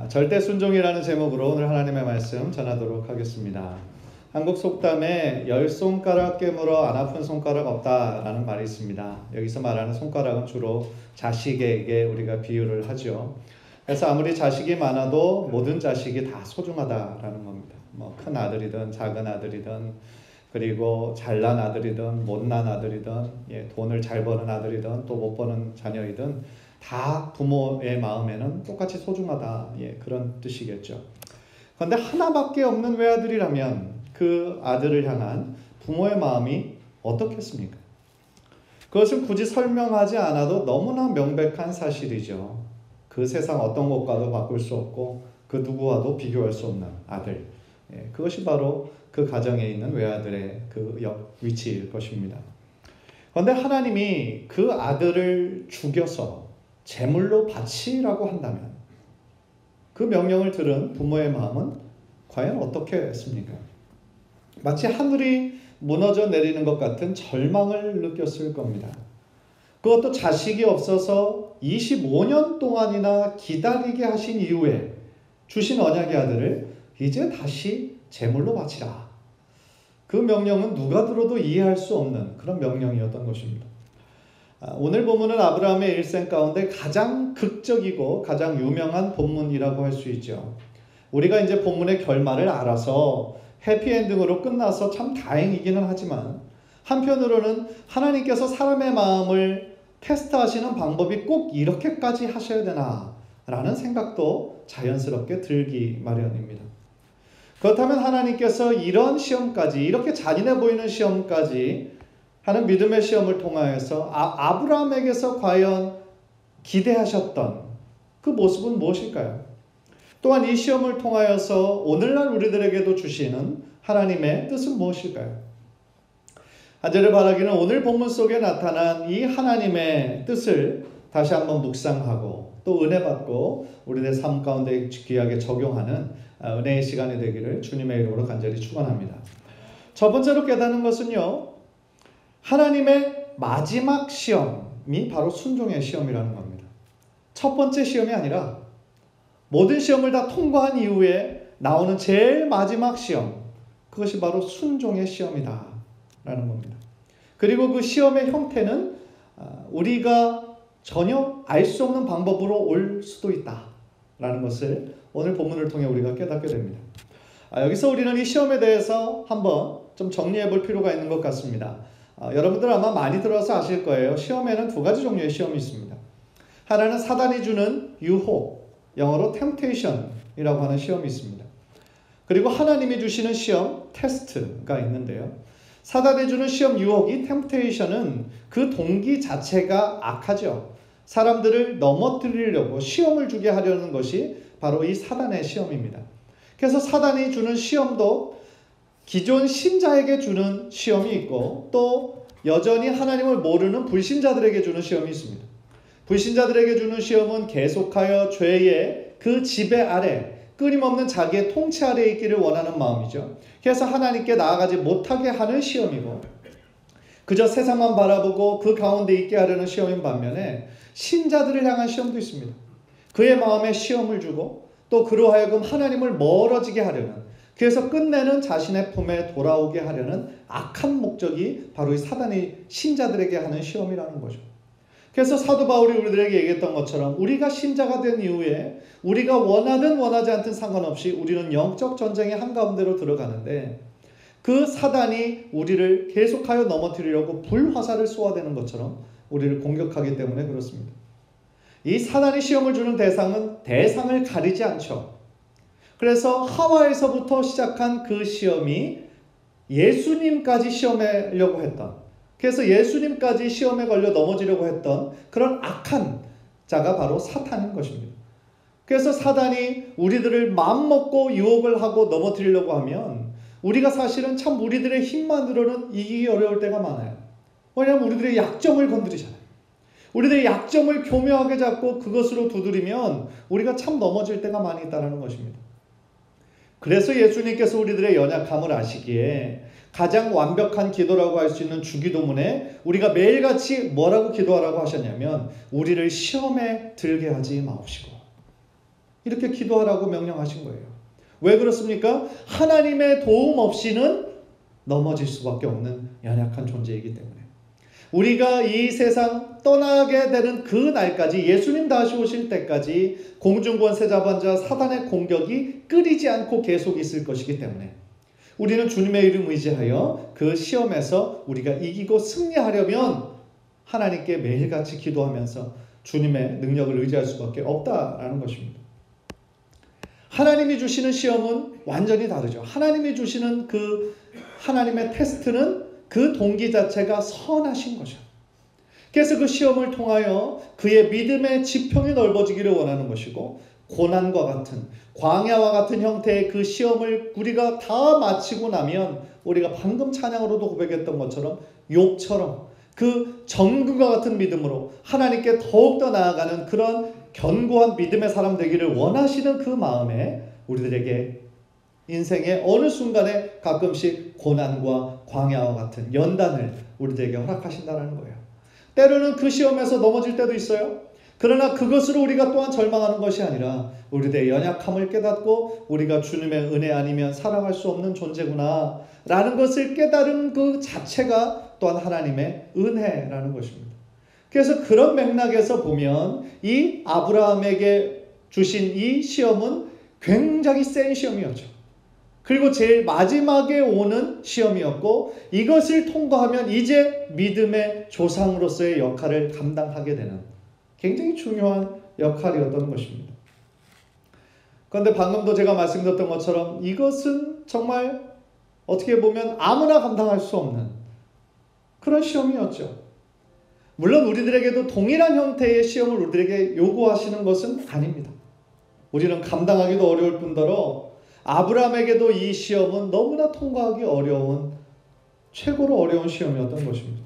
절대 순종이라는 제목으로 오늘 하나님의 말씀 전하도록 하겠습니다. 한국 속담에 열 손가락 깨물어 안 아픈 손가락 없다라는 말이 있습니다. 여기서 말하는 손가락은 주로 자식에게 우리가 비유를 하죠. 그래서 아무리 자식이 많아도 모든 자식이 다 소중하다라는 겁니다. 큰 아들이든 작은 아들이든 그리고 잘난 아들이든 못난 아들이든 돈을 잘 버는 아들이든 또 못 버는 자녀이든 다 부모의 마음에는 똑같이 소중하다. 그런 뜻이겠죠. 그런데 하나밖에 없는 외아들이라면 그 아들을 향한 부모의 마음이 어떻겠습니까? 그것은 굳이 설명하지 않아도 너무나 명백한 사실이죠. 그 세상 어떤 것과도 바꿀 수 없고 그 누구와도 비교할 수 없는 아들. 그것이 바로 그 가정에 있는 외아들의 그 위치일 것입니다. 그런데 하나님이 그 아들을 죽여서 제물로 바치라고 한다면 그 명령을 들은 부모의 마음은 과연 어떻겠습니까? 마치 하늘이 무너져 내리는 것 같은 절망을 느꼈을 겁니다. 그것도 자식이 없어서 25년 동안이나 기다리게 하신 이후에 주신 언약의 아들을 이제 다시 제물로 바치라. 그 명령은 누가 들어도 이해할 수 없는 그런 명령이었던 것입니다. 오늘 본문은 아브라함의 일생 가운데 가장 극적이고 가장 유명한 본문이라고 할 수 있죠. 우리가 이제 본문의 결말을 알아서 해피엔딩으로 끝나서 참 다행이기는 하지만 한편으로는 하나님께서 사람의 마음을 테스트하시는 방법이 꼭 이렇게까지 하셔야 되나 라는 생각도 자연스럽게 들기 마련입니다. 그렇다면 하나님께서 이런 시험까지, 이렇게 잔인해 보이는 시험까지 하는 믿음의 시험을 통하여서 아브라함에게서 과연 기대하셨던 그 모습은 무엇일까요? 또한 이 시험을 통하여서 오늘날 우리들에게도 주시는 하나님의 뜻은 무엇일까요? 한 절을 바라기는 오늘 본문 속에 나타난 이 하나님의 뜻을 다시 한번 묵상하고 또 은혜 받고 우리의 삶 가운데 귀하게 적용하는 은혜의 시간이 되기를 주님의 이름으로 간절히 축원합니다. 첫 번째로 깨닫는 것은요, 하나님의 마지막 시험이 바로 순종의 시험이라는 겁니다. 첫 번째 시험이 아니라 모든 시험을 다 통과한 이후에 나오는 제일 마지막 시험, 그것이 바로 순종의 시험이다 라는 겁니다. 그리고 그 시험의 형태는 우리가 전혀 알 수 없는 방법으로 올 수도 있다 라는 것을 오늘 본문을 통해 우리가 깨닫게 됩니다. 여기서 우리는 이 시험에 대해서 한번 좀 정리해 볼 필요가 있는 것 같습니다. 여러분들 아마 많이 들어서 아실 거예요. 시험에는 두 가지 종류의 시험이 있습니다. 하나는 사단이 주는 유혹, 영어로 temptation이라고 하는 시험이 있습니다. 그리고 하나님이 주시는 시험, 테스트가 있는데요. 사단이 주는 시험, 유혹, 이 temptation은 그 동기 자체가 악하죠. 사람들을 넘어뜨리려고 시험을 주게 하려는 것이 바로 이 사단의 시험입니다. 그래서 사단이 주는 시험도 기존 신자에게 주는 시험이 있고 또 여전히 하나님을 모르는 불신자들에게 주는 시험이 있습니다. 불신자들에게 주는 시험은 계속하여 죄의 그 지배 아래 끊임없는 자기의 통치 아래에 있기를 원하는 마음이죠. 그래서 하나님께 나아가지 못하게 하는 시험이고 그저 세상만 바라보고 그 가운데 있게 하려는 시험인 반면에 신자들을 향한 시험도 있습니다. 그의 마음에 시험을 주고 또 그로 하여금 하나님을 멀어지게 하려는, 그래서 끝내는 자신의 품에 돌아오게 하려는 악한 목적이 바로 이 사단이 신자들에게 하는 시험이라는 거죠. 그래서 사도 바울이 우리들에게 얘기했던 것처럼 우리가 신자가 된 이후에 우리가 원하든 원하지 않든 상관없이 우리는 영적 전쟁의 한가운데로 들어가는데 그 사단이 우리를 계속하여 넘어뜨리려고 불화살을 쏘아대는 것처럼 우리를 공격하기 때문에 그렇습니다. 이 사단이 시험을 주는 대상을 가리지 않죠. 그래서 하와에서부터 시작한 그 시험이 예수님까지 시험하려고 했던, 그래서 예수님까지 시험에 걸려 넘어지려고 했던 그런 악한 자가 바로 사탄인 것입니다. 그래서 사단이 우리들을 마음먹고 유혹을 하고 넘어뜨리려고 하면 우리가 사실은 참 우리들의 힘만으로는 이기기 어려울 때가 많아요. 왜냐하면 우리들의 약점을 건드리잖아요. 우리들의 약점을 교묘하게 잡고 그것으로 두드리면 우리가 참 넘어질 때가 많이 있다는 것입니다. 그래서 예수님께서 우리들의 연약함을 아시기에 가장 완벽한 기도라고 할 수 있는 주기도문에 우리가 매일같이 뭐라고 기도하라고 하셨냐면 우리를 시험에 들게 하지 마옵시고 이렇게 기도하라고 명령하신 거예요. 왜 그렇습니까? 하나님의 도움 없이는 넘어질 수밖에 없는 연약한 존재이기 때문에. 우리가 이 세상 떠나게 되는 그 날까지, 예수님 다시 오실 때까지 공중권세 잡은 자 사단의 공격이 끊이지 않고 계속 있을 것이기 때문에 우리는 주님의 이름 의지하여 그 시험에서 우리가 이기고 승리하려면 하나님께 매일같이 기도하면서 주님의 능력을 의지할 수밖에 없다라는 것입니다. 하나님이 주시는 시험은 완전히 다르죠. 하나님이 주시는 그 하나님의 테스트는 그 동기 자체가 선하신 거죠. 그래서 그 시험을 통하여 그의 믿음의 지평이 넓어지기를 원하는 것이고, 고난과 같은, 광야와 같은 형태의 그 시험을 우리가 다 마치고 나면 우리가 방금 찬양으로도 고백했던 것처럼 욥처럼 그 정금과 같은 믿음으로 하나님께 더욱더 나아가는 그런 견고한 믿음의 사람 되기를 원하시는 그 마음에 우리들에게 인생의 어느 순간에 가끔씩 고난과 광야와 같은 연단을 우리들에게 허락하신다는 거예요. 때로는 그 시험에서 넘어질 때도 있어요. 그러나 그것으로 우리가 또한 절망하는 것이 아니라 우리들의 연약함을 깨닫고 우리가 주님의 은혜 아니면 살아갈 수 없는 존재구나 라는 것을 깨달은 그 자체가 또한 하나님의 은혜라는 것입니다. 그래서 그런 맥락에서 보면 이 아브라함에게 주신 이 시험은 굉장히 센 시험이었죠. 그리고 제일 마지막에 오는 시험이었고, 이것을 통과하면 이제 믿음의 조상으로서의 역할을 감당하게 되는 굉장히 중요한 역할이었던 것입니다. 그런데 방금도 제가 말씀드렸던 것처럼 이것은 정말 어떻게 보면 아무나 감당할 수 없는 그런 시험이었죠. 물론 우리들에게도 동일한 형태의 시험을 우리들에게 요구하시는 것은 아닙니다. 우리는 감당하기도 어려울 뿐더러 아브라함에게도 이 시험은 너무나 통과하기 어려운, 최고로 어려운 시험이었던 것입니다.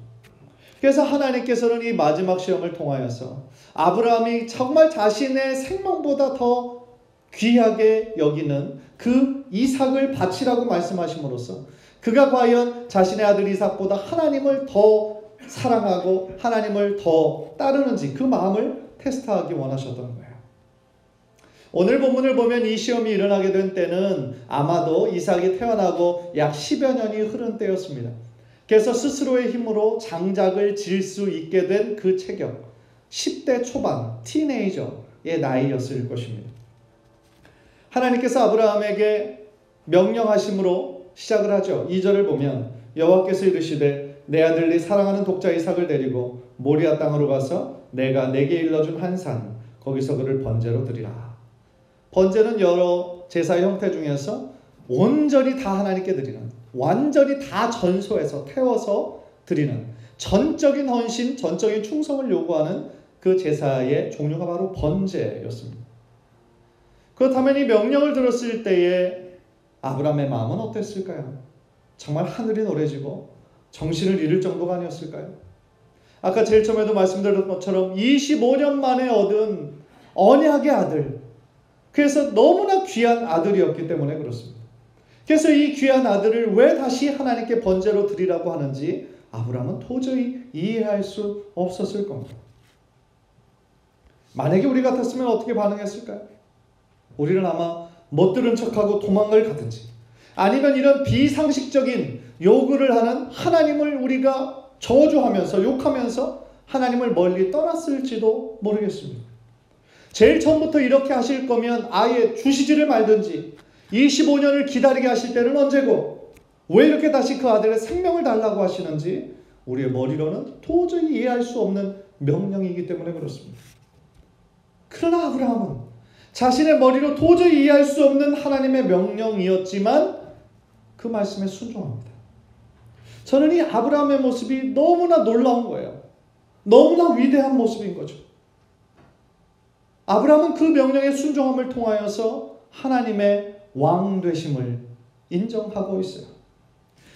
그래서 하나님께서는 이 마지막 시험을 통하여서 아브라함이 정말 자신의 생명보다 더 귀하게 여기는 그 이삭을 바치라고 말씀하심으로써 그가 과연 자신의 아들 이삭보다 하나님을 더 사랑하고 하나님을 더 따르는지 그 마음을 테스트하기 원하셨던 거예요. 오늘 본문을 보면 이 시험이 일어나게 된 때는 아마도 이삭이 태어나고 약 10여 년이 흐른 때였습니다. 그래서 스스로의 힘으로 장작을 질 수 있게 된 그 체격, 10대 초반, 티네이저의 나이였을 것입니다. 하나님께서 아브라함에게 명령하심으로 시작을 하죠. 2절을 보면 여호와께서 이르시되 내 아들 네 사랑하는 독자 이삭을 데리고 모리아 땅으로 가서 내가 내게 일러준 한 산 거기서 그를 번제로 드리라. 번제는 여러 제사의 형태 중에서 온전히 다 하나님께 드리는, 완전히 다 전소해서 태워서 드리는 전적인 헌신, 전적인 충성을 요구하는 그 제사의 종류가 바로 번제였습니다. 그렇다면 이 명령을 들었을 때에 아브라함의 마음은 어땠을까요? 정말 하늘이 노래지고 정신을 잃을 정도가 아니었을까요? 아까 제일 처음에도 말씀드렸던 것처럼 25년 만에 얻은 언약의 아들, 그래서 너무나 귀한 아들이었기 때문에 그렇습니다. 그래서 이 귀한 아들을 왜 다시 하나님께 번제로 드리라고 하는지 아브라함은 도저히 이해할 수 없었을 겁니다. 만약에 우리 같았으면 어떻게 반응했을까요? 우리는 아마 못 들은 척하고 도망을 가든지, 아니면 이런 비상식적인 요구를 하는 하나님을 우리가 저주하면서 욕하면서 하나님을 멀리 떠났을지도 모르겠습니다. 제일 처음부터 이렇게 하실 거면 아예 주시지를 말든지, 25년을 기다리게 하실 때는 언제고 왜 이렇게 다시 그 아들의 생명을 달라고 하시는지 우리의 머리로는 도저히 이해할 수 없는 명령이기 때문에 그렇습니다. 그러나 아브라함은 자신의 머리로 도저히 이해할 수 없는 하나님의 명령이었지만 그 말씀에 순종합니다. 저는 이 아브라함의 모습이 너무나 놀라운 거예요. 너무나 위대한 모습인 거죠. 아브라함은 그 명령의 순종함을 통하여서 하나님의 왕 되심을 인정하고 있어요.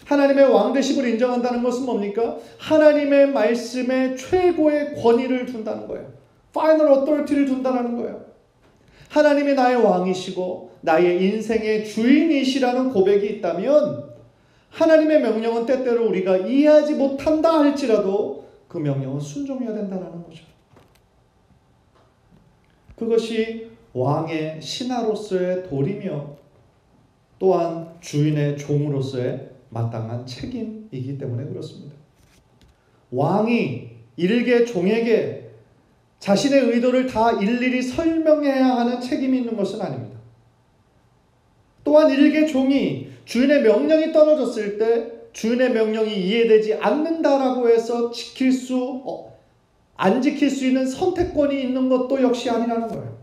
하나님의 왕 되심을 인정한다는 것은 뭡니까? 하나님의 말씀에 최고의 권위를 둔다는 거예요. 파이널 어토리티를 둔다는 거예요. 하나님이 나의 왕이시고 나의 인생의 주인이시라는 고백이 있다면 하나님의 명령은 때때로 우리가 이해하지 못한다 할지라도 그 명령은 순종해야 된다는 거죠. 그것이 왕의 신하로서의 도리며 또한 주인의 종으로서의 마땅한 책임이기 때문에 그렇습니다. 왕이 일개 종에게 자신의 의도를 다 일일이 설명해야 하는 책임이 있는 것은 아닙니다. 또한 일개 종이 주인의 명령이 떨어졌을 때 주인의 명령이 이해되지 않는다라고 해서 안 지킬 수 있는 선택권이 있는 것도 역시 아니라는 거예요.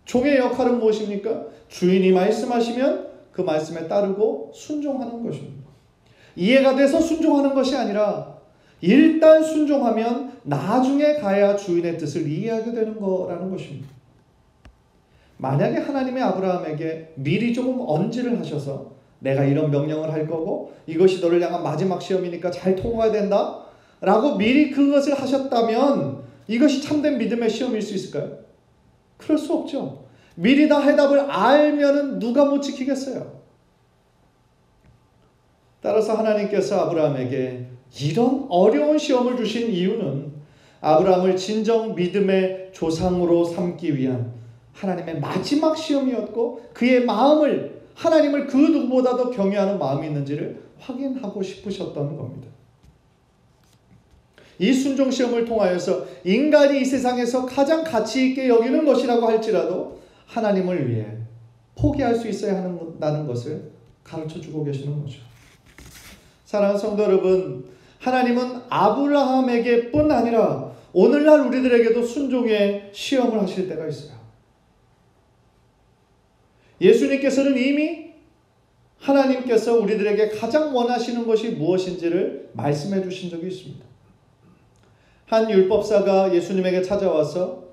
종의 역할은 무엇입니까? 주인이 말씀하시면 그 말씀에 따르고 순종하는 것입니다. 이해가 돼서 순종하는 것이 아니라 일단 순종하면 나중에 가야 주인의 뜻을 이해하게 되는 거라는 것입니다. 만약에 하나님의 아브라함에게 미리 조금 언지를 하셔서 내가 이런 명령을 할 거고 이것이 너를 향한 마지막 시험이니까 잘 통과해야 된다 라고 미리 그것을 하셨다면 이것이 참된 믿음의 시험일 수 있을까요? 그럴 수 없죠. 미리 다 해답을 알면은 누가 못 지키겠어요. 따라서 하나님께서 아브라함에게 이런 어려운 시험을 주신 이유는 아브라함을 진정 믿음의 조상으로 삼기 위한 하나님의 마지막 시험이었고 그의 마음을 하나님을 그 누구보다도 경외하는 마음이 있는지를 확인하고 싶으셨던 겁니다. 이 순종 시험을 통하여서 인간이 이 세상에서 가장 가치 있게 여기는 것이라고 할지라도 하나님을 위해 포기할 수 있어야 한다는 것을 가르쳐주고 계시는 거죠. 사랑하는 성도 여러분, 하나님은 아브라함에게 뿐 아니라 오늘날 우리들에게도 순종의 시험을 하실 때가 있어요. 예수님께서는 이미 하나님께서 우리들에게 가장 원하시는 것이 무엇인지를 말씀해 주신 적이 있습니다. 한 율법사가 예수님에게 찾아와서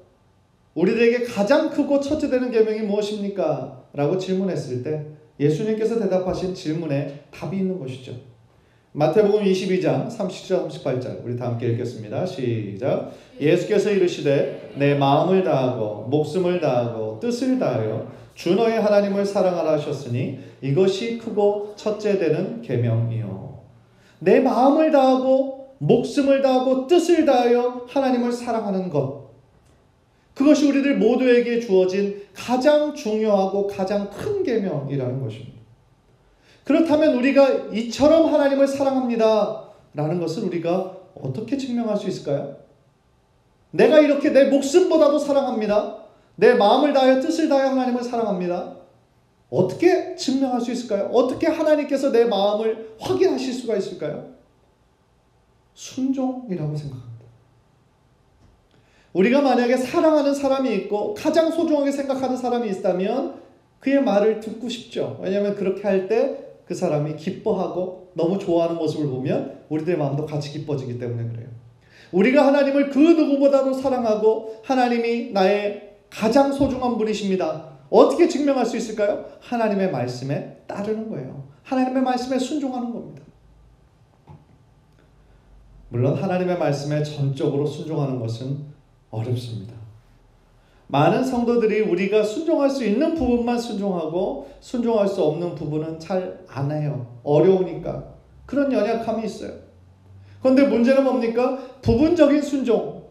우리들에게 가장 크고 첫째 되는 계명이 무엇입니까? 라고 질문했을 때 예수님께서 대답하신 질문에 답이 있는 것이죠. 마태복음 22장 37절 38절 우리 다 함께 읽겠습니다. 시작. 예수께서 이르시되 내 마음을 다하고 목숨을 다하고 뜻을 다하여 주 너의 하나님을 사랑하라 하셨으니 이것이 크고 첫째 되는 계명이요. 내 마음을 다하고 목숨을 다하고 뜻을 다하여 하나님을 사랑하는 것, 그것이 우리들 모두에게 주어진 가장 중요하고 가장 큰 계명이라는 것입니다. 그렇다면 우리가 이처럼 하나님을 사랑합니다 라는 것을 우리가 어떻게 증명할 수 있을까요? 내가 이렇게 내 목숨보다도 사랑합니다. 내 마음을 다하여 뜻을 다하여 하나님을 사랑합니다. 어떻게 증명할 수 있을까요? 어떻게 하나님께서 내 마음을 확인하실 수가 있을까요? 순종이라고 생각합니다. 우리가 만약에 사랑하는 사람이 있고 가장 소중하게 생각하는 사람이 있다면 그의 말을 듣고 싶죠. 왜냐하면 그렇게 할 때 그 사람이 기뻐하고 너무 좋아하는 모습을 보면 우리들의 마음도 같이 기뻐지기 때문에 그래요. 우리가 하나님을 그 누구보다도 사랑하고 하나님이 나의 가장 소중한 분이십니다. 어떻게 증명할 수 있을까요? 하나님의 말씀에 따르는 거예요. 하나님의 말씀에 순종하는 겁니다. 물론 하나님의 말씀에 전적으로 순종하는 것은 어렵습니다. 많은 성도들이 우리가 순종할 수 있는 부분만 순종하고 순종할 수 없는 부분은 잘 안 해요. 어려우니까. 그런 연약함이 있어요. 그런데 문제는 뭡니까? 부분적인 순종은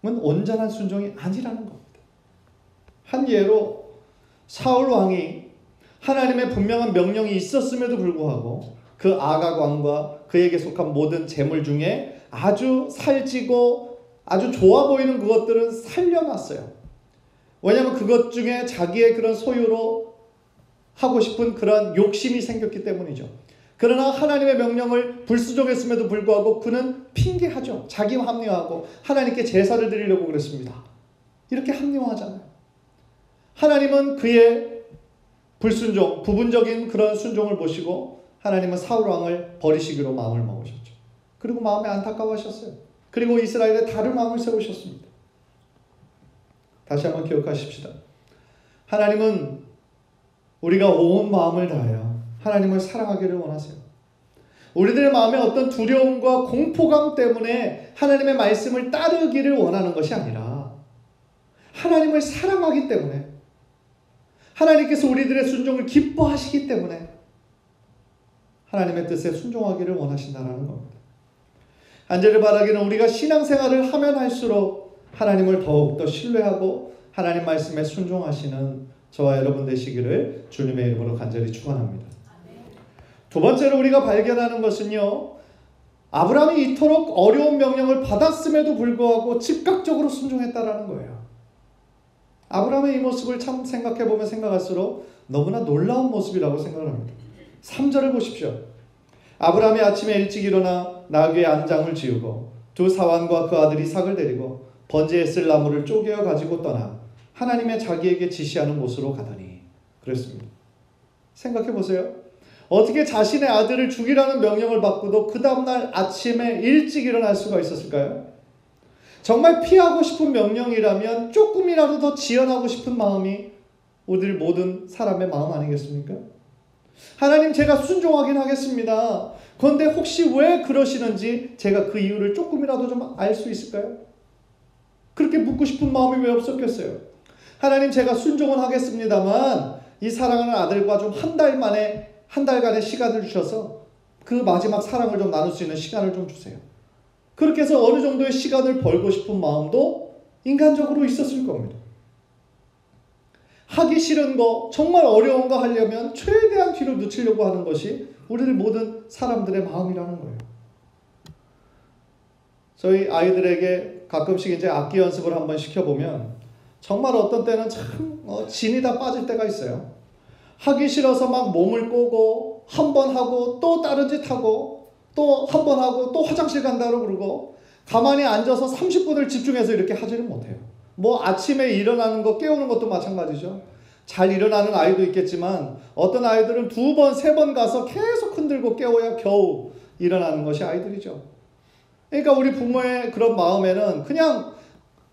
온전한 순종이 아니라는 겁니다. 한 예로 사울 왕이 하나님의 분명한 명령이 있었음에도 불구하고 그 아각 왕과 그에게 속한 모든 재물 중에 아주 살찌고 아주 좋아 보이는 그것들은 살려놨어요. 왜냐하면 그것 중에 자기의 그런 소유로 하고 싶은 그런 욕심이 생겼기 때문이죠. 그러나 하나님의 명령을 불순종했음에도 불구하고 그는 핑계하죠. 자기 합리화하고 하나님께 제사를 드리려고 그랬습니다. 이렇게 합리화하잖아요. 하나님은 그의 불순종, 부분적인 그런 순종을 보시고 하나님은 사울 왕을 버리시기로 마음을 먹으셨죠. 그리고 마음에 안타까워하셨어요. 그리고 이스라엘에 다른 왕을 세우셨습니다. 다시 한번 기억하십시다. 하나님은 우리가 온 마음을 다하여 하나님을 사랑하기를 원하세요. 우리들의 마음에 어떤 두려움과 공포감 때문에 하나님의 말씀을 따르기를 원하는 것이 아니라 하나님을 사랑하기 때문에 하나님께서 우리들의 순종을 기뻐하시기 때문에 하나님의 뜻에 순종하기를 원하신다는 겁니다. 한절을 바라기는 우리가 신앙생활을 하면 할수록 하나님을 더욱더 신뢰하고 하나님 말씀에 순종하시는 저와 여러분 되시기를 주님의 이름으로 간절히 축원합니다. 두 번째로 우리가 발견하는 것은요, 아브라함이 이토록 어려운 명령을 받았음에도 불구하고 즉각적으로 순종했다라는 거예요. 아브라함의 이 모습을 참 생각해보면 생각할수록 너무나 놀라운 모습이라고 생각을 합니다. 3절을 보십시오. 아브라함이 아침에 일찍 일어나 나귀의 안장을 지우고 두 사환과 그 아들 이삭을 데리고 번제에 쓸 나무를 쪼개어 가지고 떠나 하나님의 자기에게 지시하는 곳으로 가더니 그랬습니다. 생각해보세요. 어떻게 자신의 아들을 죽이라는 명령을 받고도 그 다음날 아침에 일찍 일어날 수가 있었을까요? 정말 피하고 싶은 명령이라면 조금이라도 더 지연하고 싶은 마음이 우리 모든 사람의 마음 아니겠습니까? 하나님, 제가 순종하긴 하겠습니다. 그런데 혹시 왜 그러시는지 제가 그 이유를 조금이라도 좀 알 수 있을까요? 그렇게 묻고 싶은 마음이 왜 없었겠어요? 하나님, 제가 순종은 하겠습니다만 이 사랑하는 아들과 좀 한 달간의 시간을 주셔서 그 마지막 사랑을 좀 나눌 수 있는 시간을 좀 주세요. 그렇게 해서 어느 정도의 시간을 벌고 싶은 마음도 인간적으로 있었을 겁니다. 하기 싫은 거, 정말 어려운 거 하려면 최대한 뒤로 늦추려고 하는 것이 우리들 모든 사람들의 마음이라는 거예요. 저희 아이들에게 가끔씩 이제 악기 연습을 한번 시켜보면 정말 어떤 때는 참 진이 다 빠질 때가 있어요. 하기 싫어서 막 몸을 꼬고 한 번 하고 또 다른 짓 하고 또 한 번 하고 또 화장실 간다고 그러고 가만히 앉아서 30분을 집중해서 이렇게 하지는 못해요. 뭐 아침에 일어나는 거 깨우는 것도 마찬가지죠. 잘 일어나는 아이도 있겠지만 어떤 아이들은 2번, 3번 가서 계속 흔들고 깨워야 겨우 일어나는 것이 아이들이죠. 그러니까 우리 부모의 그런 마음에는 그냥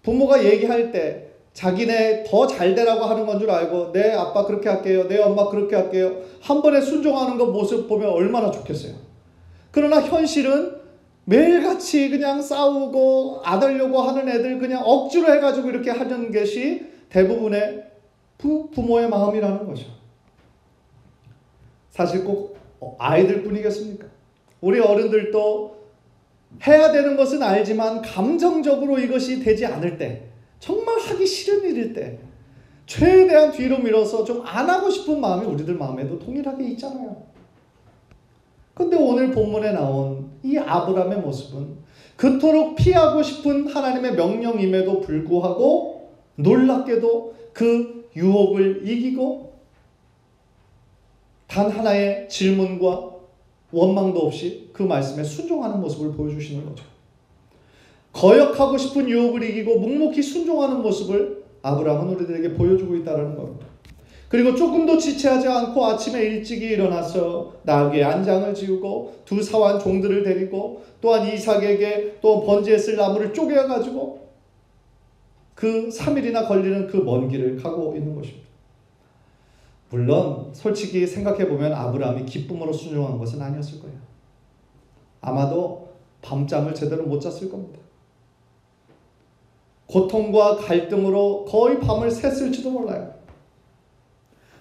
부모가 얘기할 때 자기네 더 잘 되라고 하는 건 줄 알고 네 아빠 그렇게 할게요, 네 엄마 그렇게 할게요, 한 번에 순종하는 거 모습 보면 얼마나 좋겠어요. 그러나 현실은 매일같이 그냥 싸우고 안 하려고 하는 애들 그냥 억지로 해가지고 이렇게 하는 것이 대부분의 부모의 마음이라는 거죠. 사실 꼭 아이들 뿐이겠습니까? 우리 어른들도 해야 되는 것은 알지만 감정적으로 이것이 되지 않을 때, 정말 하기 싫은 일일 때 최대한 뒤로 밀어서 좀 안 하고 싶은 마음이 우리들 마음에도 동일하게 있잖아요. 근데 오늘 본문에 나온 이 아브라함의 모습은 그토록 피하고 싶은 하나님의 명령임에도 불구하고 놀랍게도 그 유혹을 이기고 단 하나의 질문과 원망도 없이 그 말씀에 순종하는 모습을 보여주시는 거죠. 거역하고 싶은 유혹을 이기고 묵묵히 순종하는 모습을 아브라함은 우리들에게 보여주고 있다는 겁니다. 그리고 조금도 지체하지 않고 아침에 일찍이 일어나서 나귀의 안장을 지우고 두 사환 종들을 데리고 또한 이삭에게 또 번제에 쓸 나무를 쪼개가지고 그 3일이나 걸리는 그 먼 길을 가고 있는 것입니다. 물론 솔직히 생각해보면 아브라함이 기쁨으로 순종한 것은 아니었을 거예요. 아마도 밤잠을 제대로 못 잤을 겁니다. 고통과 갈등으로 거의 밤을 샜을지도 몰라요.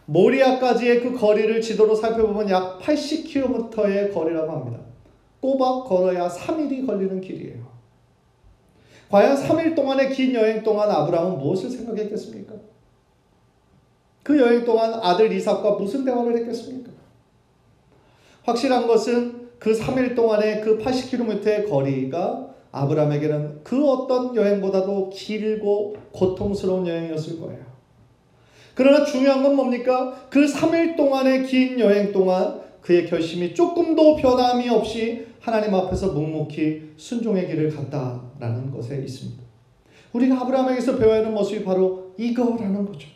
모리아까지의 그 거리를 지도로 살펴보면 약 80km의 거리라고 합니다. 꼬박 걸어야 3일이 걸리는 길이에요. 과연 3일 동안의 긴 여행 동안 아브라함은 무엇을 생각했겠습니까? 그 여행 동안 아들 이삭과 무슨 대화를 했겠습니까? 확실한 것은 그 3일 동안의 그 80km의 거리가 아브라함에게는 그 어떤 여행보다도 길고 고통스러운 여행이었을 거예요. 그러나 중요한 건 뭡니까? 그 3일 동안의 긴 여행 동안 그의 결심이 조금도 변함이 없이 하나님 앞에서 묵묵히 순종의 길을 갔다라는 것에 있습니다. 우리가 아브라함에게서 배워야 하는 모습이 바로 이거라는 거죠.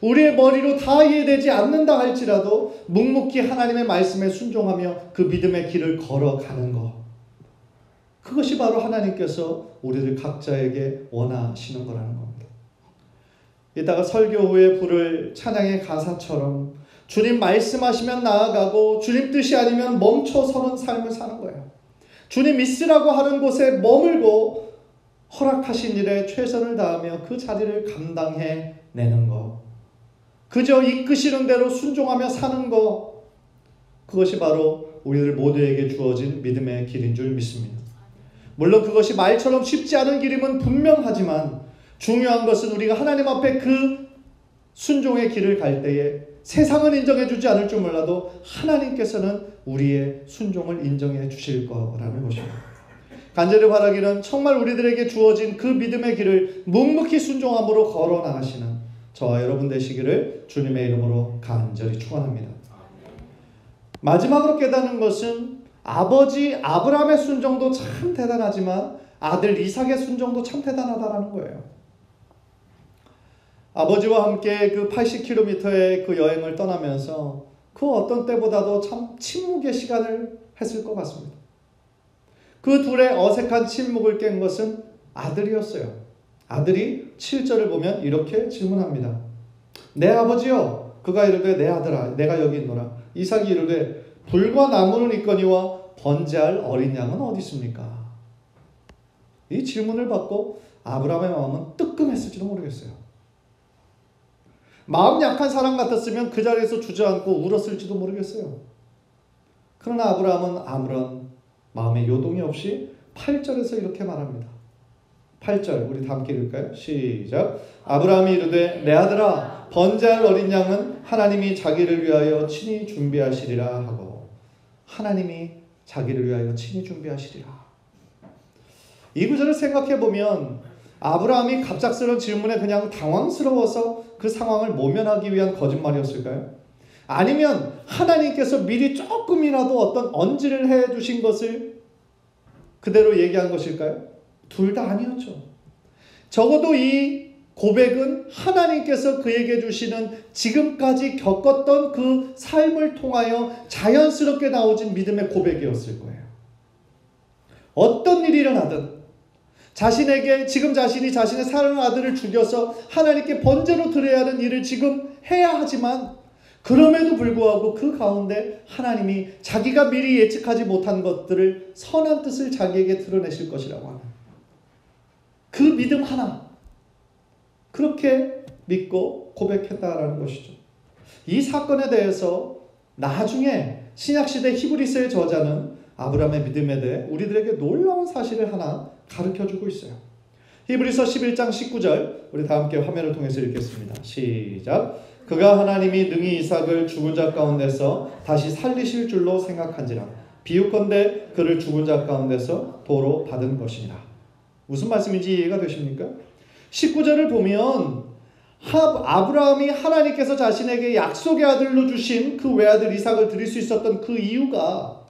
우리의 머리로 다 이해되지 않는다 할지라도 묵묵히 하나님의 말씀에 순종하며 그 믿음의 길을 걸어가는 것. 그것이 바로 하나님께서 우리를 각자에게 원하시는 거라는 겁니다. 이따가 설교 후에 부를 찬양의 가사처럼 주님 말씀하시면 나아가고 주님 뜻이 아니면 멈춰서는 삶을 사는 거예요. 주님 있으라고 하는 곳에 머물고 허락하신 일에 최선을 다하며 그 자리를 감당해내는 것. 그저 이끄시는 대로 순종하며 사는 것. 그것이 바로 우리들 모두에게 주어진 믿음의 길인 줄 믿습니다. 물론 그것이 말처럼 쉽지 않은 길임은 분명하지만 중요한 것은 우리가 하나님 앞에 그 순종의 길을 갈 때에 세상은 인정해 주지 않을 줄 몰라도 하나님께서는 우리의 순종을 인정해 주실 거라는 것입니다. 간절히 바라기는 정말 우리들에게 주어진 그 믿음의 길을 묵묵히 순종함으로 걸어 나가시는 저와 여러분 되시기를 주님의 이름으로 간절히 축원합니다. 마지막으로 깨닫는 것은 아버지 아브라함의 순종도 참 대단하지만 아들 이삭의 순종도 참 대단하다라는 거예요. 아버지와 함께 그 80km의 그 여행을 떠나면서 그 어떤 때보다도 참 침묵의 시간을 했을 것 같습니다. 그 둘의 어색한 침묵을 깬 것은 아들이었어요. 아들이 7절을 보면 이렇게 질문합니다. 내 아버지여. 그가 이르되 내 아들아 내가 여기 있노라. 이삭이 이르되 불과 나무는 있거니와 번제할 어린 양은 어디 있습니까? 이 질문을 받고 아브라함의 마음은 뜨끔했을지도 모르겠어요. 마음 약한 사람 같았으면 그 자리에서 주저앉고 울었을지도 모르겠어요. 그러나 아브라함은 아무런 마음의 요동이 없이 8절에서 이렇게 말합니다. 8절 우리 다 함께 읽을까요? 시작. 아브라함이 이르되 내 아들아 번제할 어린 양은 하나님이 자기를 위하여 친히 준비하시리라 하고 하나님이 자기를 위하여 친히 준비하시리라. 이 구절을 생각해 보면 아브라함이 갑작스러운 질문에 그냥 당황스러워서 그 상황을 모면하기 위한 거짓말이었을까요? 아니면 하나님께서 미리 조금이라도 어떤 언지를 해 주신 것을 그대로 얘기한 것일까요? 둘 다 아니었죠. 적어도 이 고백은 하나님께서 그에게 주시는 지금까지 겪었던 그 삶을 통하여 자연스럽게 나오진 믿음의 고백이었을 거예요. 어떤 일이 일어나든 자신에게 지금 자신이 자신의 사랑하는 아들을 죽여서 하나님께 번제로 드려야 하는 일을 지금 해야 하지만 그럼에도 불구하고 그 가운데 하나님이 자기가 미리 예측하지 못한 것들을 선한 뜻을 자기에게 드러내실 것이라고 하는 그 믿음 하나 그렇게 믿고 고백했다라는 것이죠. 이 사건에 대해서 나중에 신약시대 히브리서의 저자는 아브라함의 믿음에 대해 우리들에게 놀라운 사실을 하나 가르쳐주고 있어요. 히브리서 11장 19절 우리 다 함께 화면을 통해서 읽겠습니다. 시작. 그가 하나님이 능히 이삭을 죽은 자 가운데서 다시 살리실 줄로 생각한지라 비유컨대 그를 죽은 자 가운데서 도로 받은 것이니라. 무슨 말씀인지 이해가 되십니까? 19절을 보면 아브라함이 하나님께서 자신에게 약속의 아들로 주신 그 외아들 이삭을 드릴 수 있었던 그 이유가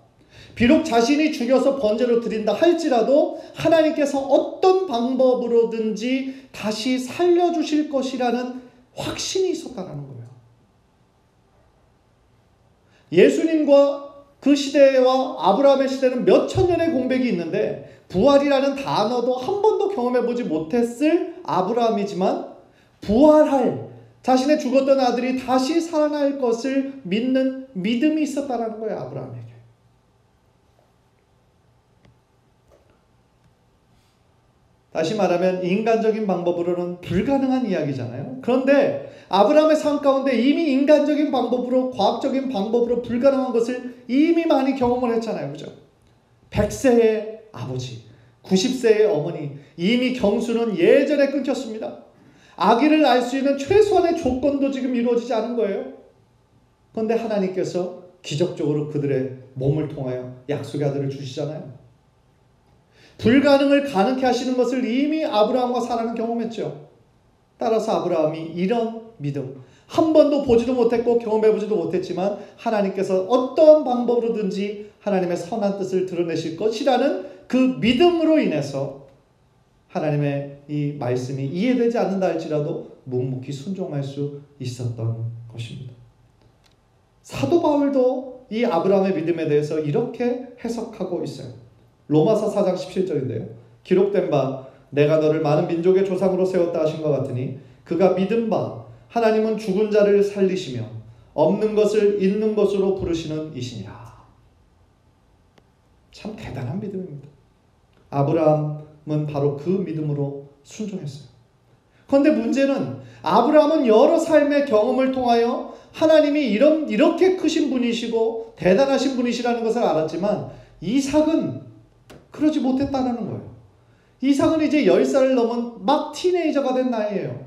비록 자신이 죽여서 번제로 드린다 할지라도 하나님께서 어떤 방법으로든지 다시 살려주실 것이라는 확신이 있었다는 거예요. 예수님과 그 시대와 아브라함의 시대는 몇천 년의 공백이 있는데 부활이라는 단어도 한 번도 경험해보지 못했을 아브라함이지만 부활할 자신의 죽었던 아들이 다시 살아날 것을 믿는 믿음이 있었다는 거예요. 아브라함에게. 다시 말하면 인간적인 방법으로는 불가능한 이야기잖아요. 그런데 아브라함의 삶 가운데 이미 인간적인 방법으로 과학적인 방법으로 불가능한 것을 이미 많이 경험을 했잖아요. 그죠? 100세의 아버지, 90세의 어머니, 이미 경수는 예전에 끊겼습니다. 아기를 낳을 수 있는 최소한의 조건도 지금 이루어지지 않은 거예요. 그런데 하나님께서 기적적으로 그들의 몸을 통하여 약속의 아들을 주시잖아요. 불가능을 가능케 하시는 것을 이미 아브라함과 사라는 경험했죠. 따라서 아브라함이 이런 믿음, 한 번도 보지도 못했고 경험해보지도 못했지만 하나님께서 어떤 방법으로든지 하나님의 선한 뜻을 드러내실 것이라는 그 믿음으로 인해서 하나님의 이 말씀이 이해되지 않는다 할지라도 묵묵히 순종할 수 있었던 것입니다. 사도 바울도 이 아브라함의 믿음에 대해서 이렇게 해석하고 있어요. 로마서 4장 17절인데요. 기록된 바 내가 너를 많은 민족의 조상으로 세웠다 하신 것 같으니 그가 믿은 바 하나님은 죽은 자를 살리시며 없는 것을 있는 것으로 부르시는 이시니라. 참 대단한 믿음입니다. 아브라함은 바로 그 믿음으로 순종했어요. 그런데 문제는 아브라함은 여러 삶의 경험을 통하여 하나님이 이렇게 크신 분이시고 대단하신 분이시라는 것을 알았지만 이삭은 그러지 못했다는 거예요. 이삭은 이제 10살을 넘은 막 티네이저가 된 나이예요.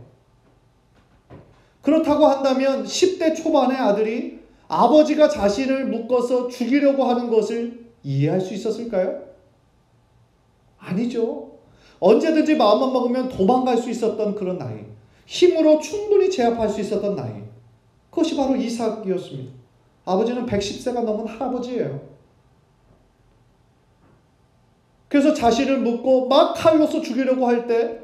그렇다고 한다면 10대 초반의 아들이 아버지가 자신을 묶어서 죽이려고 하는 것을 이해할 수 있었을까요? 아니죠. 언제든지 마음만 먹으면 도망갈 수 있었던 그런 나이, 힘으로 충분히 제압할 수 있었던 나이, 그것이 바로 이삭이었습니다. 아버지는 110세가 넘은 할아버지예요. 그래서 자신을 묶고 막 칼로서 죽이려고 할 때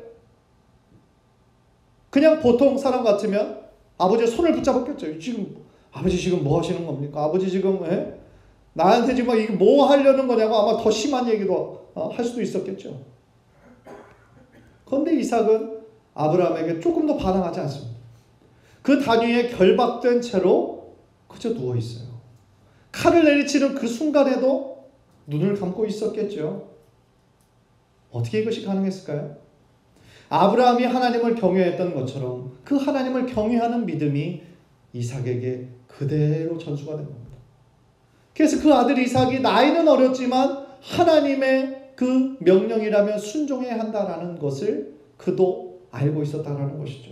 그냥 보통 사람 같으면 아버지의 손을 붙잡았겠죠. 지금 아버지 지금 뭐 하시는 겁니까? 아버지 지금 나한테 지금 이게 뭐 하려는 거냐고 아마 더 심한 얘기도 할 수도 있었겠죠. 그런데 이삭은 아브라함에게 조금 더 반항하지 않습니다. 그 단위에 결박된 채로 그저 누워 있어요. 칼을 내리치는 그 순간에도 눈을 감고 있었겠죠. 어떻게 이것이 가능했을까요? 아브라함이 하나님을 경외했던 것처럼 그 하나님을 경외하는 믿음이 이삭에게 그대로 전수가 된 겁니다. 그래서 그 아들 이삭이 나이는 어렸지만 하나님의 그 명령이라면 순종해야 한다라는 것을 그도 알고 있었다라는 것이죠.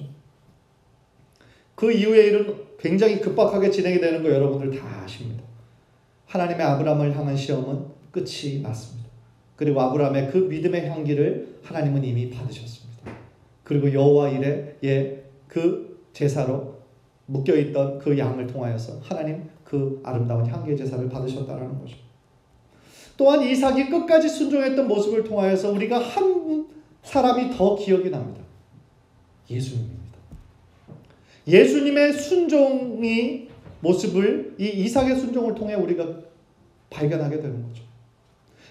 그 이후의 일은 굉장히 급박하게 진행이 되는 거 여러분들 다 아십니다. 하나님의 아브라함을 향한 시험은 끝이 났습니다. 그리고 아브라함의 그 믿음의 향기를 하나님은 이미 받으셨습니다. 그리고 여호와 이레의 그 제사로 묶여있던 그 양을 통하여서 하나님 그 아름다운 향기의 제사를 받으셨다라는 거죠. 또한 이삭이 끝까지 순종했던 모습을 통하여서 우리가 한 사람이 더 기억이 납니다. 예수님입니다. 예수님의 순종이 모습을 이 이삭의 순종을 통해 우리가 발견하게 되는 거죠.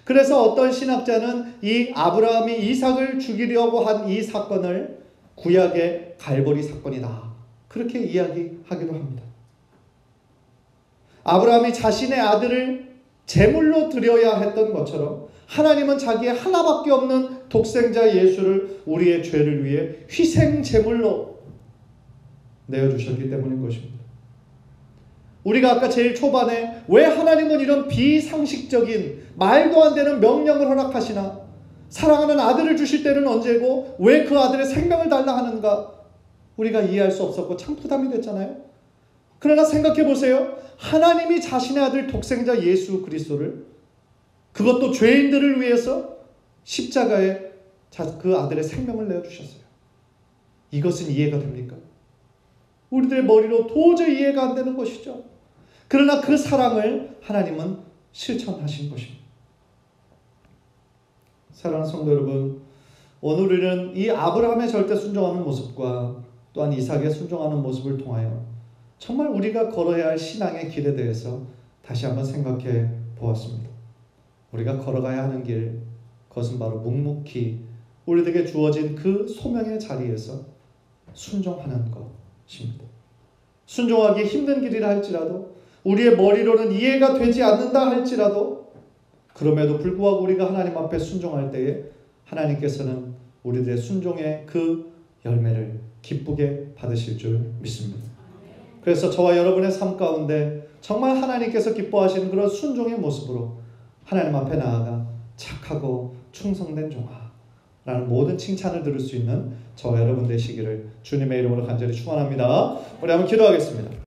그래서 어떤 신학자는 이 아브라함이 이삭을 죽이려고 한 이 사건을 구약의 갈보리 사건이다, 그렇게 이야기하기도 합니다. 아브라함이 자신의 아들을 제물로 드려야 했던 것처럼 하나님은 자기의 하나밖에 없는 독생자 예수를 우리의 죄를 위해 희생 제물로 내어주셨기 때문인 것입니다. 우리가 아까 제일 초반에 왜 하나님은 이런 비상식적인 말도 안 되는 명령을 허락하시나, 사랑하는 아들을 주실 때는 언제고 왜 그 아들의 생명을 달라 하는가, 우리가 이해할 수 없었고 참 부담이 됐잖아요. 그러나 생각해 보세요. 하나님이 자신의 아들 독생자 예수 그리스도를, 그것도 죄인들을 위해서 십자가에 그 아들의 생명을 내어주셨어요. 이것은 이해가 됩니까? 우리들의 머리로 도저히 이해가 안 되는 것이죠. 그러나 그 사랑을 하나님은 실천하신 것입니다. 사랑하는 성도 여러분, 오늘 우리는 이 아브라함의 절대 순종하는 모습과 또한 이삭의 순종하는 모습을 통하여 정말 우리가 걸어야 할 신앙의 길에 대해서 다시 한번 생각해 보았습니다. 우리가 걸어가야 하는 길, 그것은 바로 묵묵히 우리에게 주어진 그 소명의 자리에서 순종하는 것입니다. 순종하기 힘든 길이라 할지라도, 우리의 머리로는 이해가 되지 않는다 할지라도, 그럼에도 불구하고 우리가 하나님 앞에 순종할 때에 하나님께서는 우리들의 순종의 그 열매를 기쁘게 받으실 줄 믿습니다. 그래서 저와 여러분의 삶 가운데 정말 하나님께서 기뻐하시는 그런 순종의 모습으로 하나님 앞에 나아가 착하고 충성된 종아 라는 모든 칭찬을 들을 수 있는 저와 여러분 되시기를 주님의 이름으로 간절히 축원합니다. 우리 한번 기도하겠습니다.